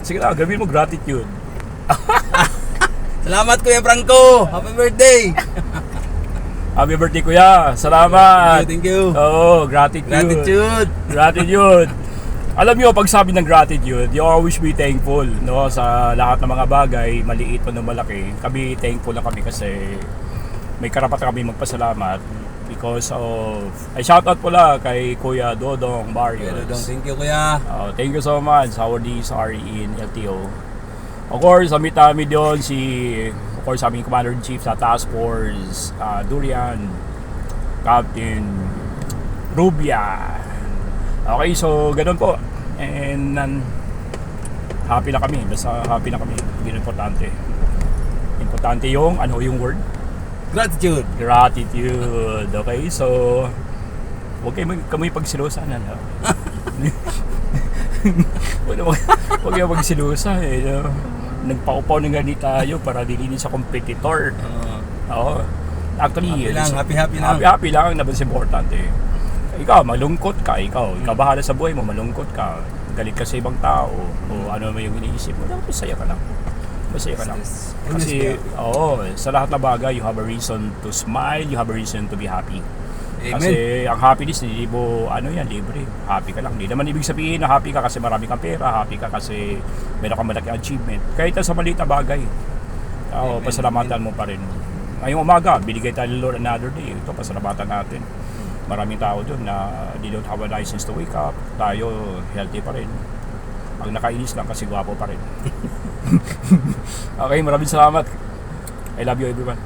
Sige na, gawin mo gratitude. Salamat Kuya Franco. Happy birthday. Happy birthday, kuya. Salamat. Thank you. Oo, gratitude. Gratitude. Gratitude. Alam niyo, pag sabi ng gratitude, you always be thankful, no? Sa lahat ng mga bagay, maliit o malaki. Kami thankful lang kami kasi may karapatan kami magpasalamat because of shout out po lang kay Kuya Dodong Barrios. Kuya Dodong, thank you Kuya. Thank you so much. Our DSRE in LTO. Of course, amit namin doon of course, aming Commander-in-Chief sa Task Force, Durian, Captain Rubia. Okay, so ganun po. And happy na kami. Basta happy na kami. Hindi importante. Importante yung, yung word? Gratitude. Gratitude. Okay, so huwag kayo pagsilusan. Huwag kayo magsilusa nagpaupaw ng ganit tayo para dilinin sa competitor. Oo. Actually, happy lang. Happy lang na mas importante. Ikaw, malungkot ka. Ikaw bahala sa buhay mo, malungkot ka. Galit ka sa ibang tao o ano mo yung iniisip mo. Masaya ka lang. Masaya ka lang. Kasi, sa lahat na bagay, you have a reason to smile, you have a reason to be happy. Amen. Kasi ang happiness, hindi mo, libre. Happy ka lang. Hindi naman ibig sabihin na happy ka kasi marami kang pera, happy ka kasi meron kang malaking achievement. Kahit sa maliit na bagay, pasalamatan mo pa rin. Ngayong umaga, binigay tayo ng Lord another day. Ito, pasalamatan natin. Maraming tao doon na they don't have a license to wake up. Tayo, healthy pa rin. Ang nakainis lang kasi gwapo pa rin. Okay, maraming salamat. I love you everyone.